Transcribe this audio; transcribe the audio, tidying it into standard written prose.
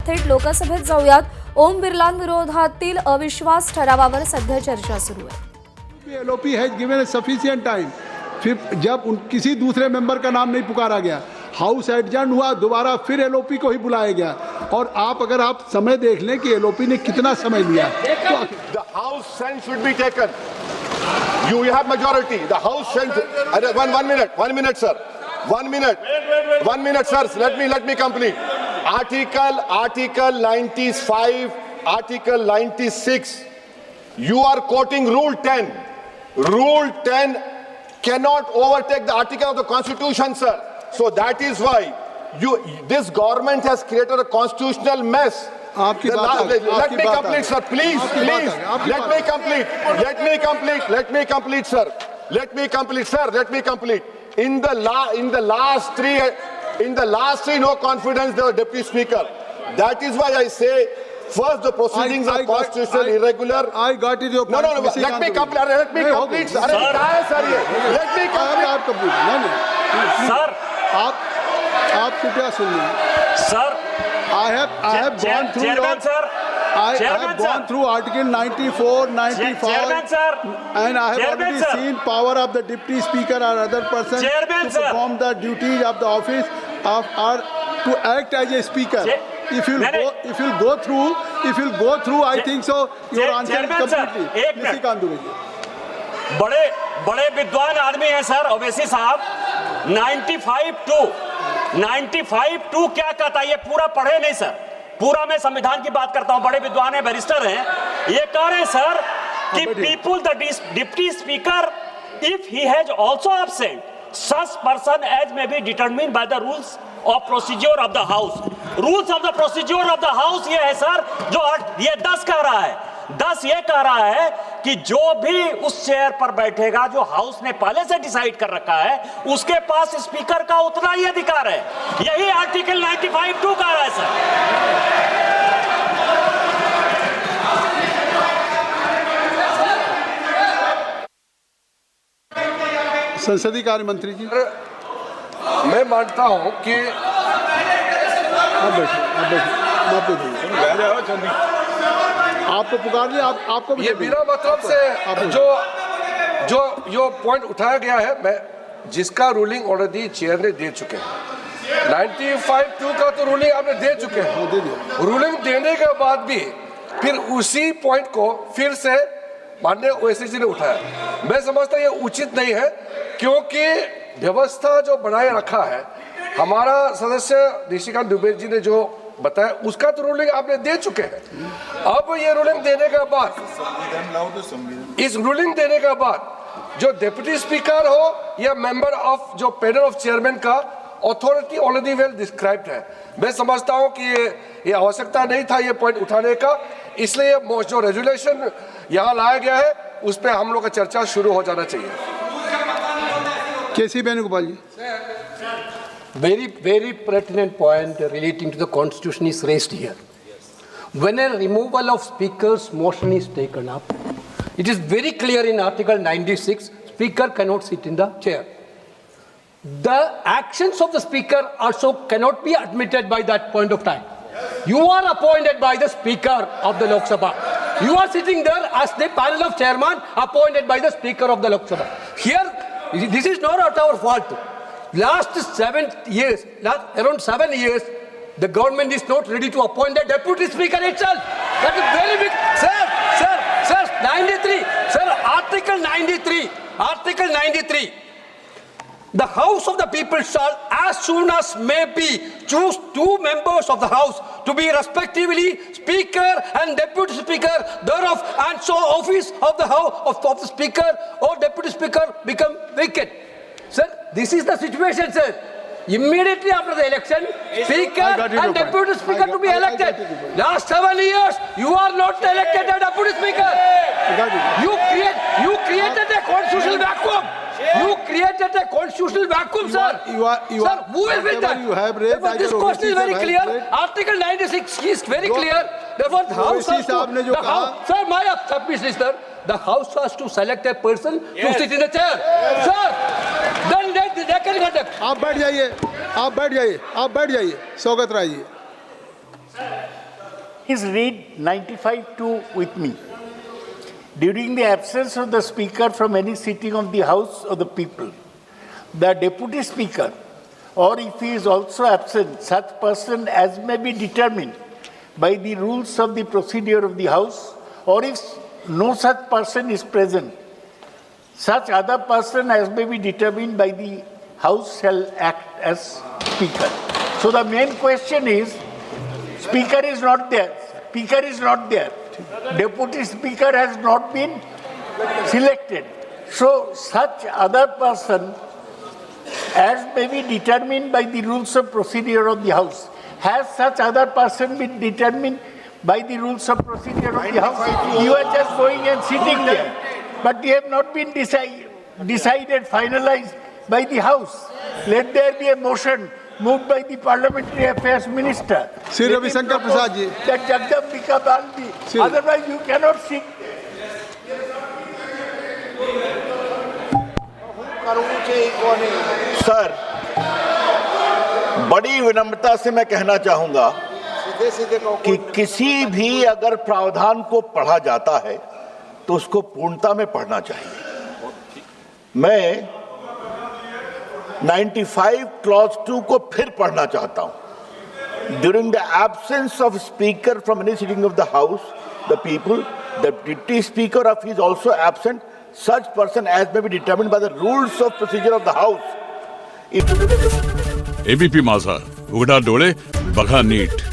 थेट लोकसभेत जाऊयात. ओम बिर्लांविरोधातील अविश्वास ठरावावर सध्या चर्चा सुरू आहे. LOP has given sufficient time. फिर जब किसी दूसरे मेंबर का नाम नहीं पुकारा गया, हाउस एडजर्न हुआ, दोबारा फिर एलओपी को ही बुलाया गया. और अगर आप समय देख लें कि एलओपी ने कितना समय लिया. The house sense should be taken. You have majority. The house sense. One minute, sir. 1 minute. 1 minute, sir. Let me complete. Article 95, Article 96. You are quoting Rule 10. Rule 10 cannot overtake the article of the Constitution, sir. So that is why this government has created a constitutional mess. Let me complete, sir. Please. Let me complete, sir. Let me complete. In the last three no confidence, the deputy speaker. That is why I say, first the proceedings are constitutional irregular. I got it. No. Let me complete. Let me complete. Sir. Let me complete. Sir. आप कृपया सुनिए. Sir. I have gone through. Chairman, sir. I have gone through Article 94, 95, Chairman, sir. and I have Chairman, already sir. seen power of the deputy speaker or other person Chairman, to sir. perform the duties of the office or to act as a speaker. If you'll go through, I think so. Your answer is Chairman, sir. completely. एक minute. Nishikant Dubey ji. बड़े विद्वान आदमी हैं sir Owaisi साहब. 95(2) क्या कहता है, ये पूरा पढ़े नहीं सर. पूरा मैं संविधान की बात करता हूं. बड़े विद्वान हैं, बैरिस्टर हैं. ये कह रहे हैं सर कि people the deputy speaker if he has also absent such person as may be determined by the rules of procedure of the house. Rules of the procedure of the house ये है sir, जो ये 10 कह रहा है. 10 ये कह रहा है कि जो भी उस चेयर पर बैठेगा, जो हाउस ने पहले से डिसाइड कर रखा है, उसके पास स्पीकर का उतना ही अधिकार है. यही आर्टिकल 95(2) कह रहा है सर. संसदीय कार्य मंत्री जी. मैं मानता हूं कि आप बैठिए. आपको पुकार लिया. आपको ये मेरा मतलब से जो पॉइंट उठाया गया है, मैं जिसका रूलिंग ऑलरेडी चेयर ने दे चुके हैं. 95(2) का तो रूलिंग आपने दे चुके हैं. रूलिंग देने के बाद भी फिर उसी पॉइंट को फिर से माननीय ओवैसी जी ने उठाया. मैं समझता ये उचित नहीं है, क्योंकि व्यवस्था जो बनाए रखा है हमारा सदस्य निशिकांत दुबे जी ने जो बताया, उसका तो रूलिंग आपने दे चुके हैं. अब ये रूलिंग देने के बाद, इस रूलिंग देने के बाद जो डिप्टी स्पीकर हो या मेंबर ऑफ जो पैनल ऑफ चेयरमैन का अथॉरिटी ऑलरेडी वेल डिस्क्राइब्ड है. मैं समझता हूं कि ये आवश्यकता नहीं था ये पॉइंट उठाने का. इसलिए जो रेजुलेशन यहाँ लाया गया है उस पर हम लोग का चर्चा शुरू हो जाना चाहिए. केसी वेणुगोपाल जी. Very pertinent point relating to the constitution is raised here. When a removal of speaker's motion is taken up, it is very clear in Article 96, speaker cannot sit in the chair. The actions of the speaker also cannot be admitted by that point of time. You are appointed by the speaker of the Lok Sabha. You are sitting there as the panel of chairman appointed by the speaker of the Lok Sabha. Here, this is not our fault. Last 7 years, around 7 years, the government is not ready to appoint the deputy speaker itself. That is very big. Sir, 93. Sir, Article 93. The House of the People shall, as soon as may be, choose 2 members of the House to be respectively Speaker and Deputy Speaker thereof, and so office of the House of the Speaker or Deputy Speaker become vacant. Sir, this is the situation, sir. Immediately after the election, Speaker and Deputy Speaker to be elected. Last 7 years, you are not elected as Deputy Speaker. You created a constitutional vacuum. You created a constitutional vacuum, sir. Sir, who will win that? Therefore, this question is very clear. Article 96 is very clear. Therefore, the House has to... Sir, my submission is there. The House has to select a person to sit in the chair. Sir, then they can conduct. आप बैठ जाइए. स्वागत Rai ji. Please read 95(2) with me. During the absence of the Speaker from any sitting of the House of the People, the Deputy Speaker, or if he is also absent, such person as may be determined by the rules of the procedure of the House, or if no such person is present, such other person as may be determined by the House shall act as Speaker. So the main question is, Speaker is not there. Speaker is not there. Deputy Speaker has not been selected. So such other person as may be determined by the rules of procedure of the House. Has such other person been determined by the rules of procedure of the House? You are just going and sitting there. But they have not been decided, finalized by the House. Let there be a motion moved by the Parliamentary Affairs Minister. Sri Let Ravi him Shankar propose Prasad ji. that Jagdambika Baldi. Sri- Otherwise you cannot sit. Sir, बड़ी विनम्रता से मैं कहना चाहूंगा कि किसी भी अगर प्रावधान को पढ़ा जाता है तो उसको पूर्णता में पढ़ना चाहिए। मैं 95 क्लॉज 2 को फिर पढ़ना चाहता हूं। During the absence of speaker from any sitting of the house, the people, the deputy speaker of he is also absent, such person as may be determined by the rules of procedure of the house. ABP माझा, उघडा डोळे बघा NEET.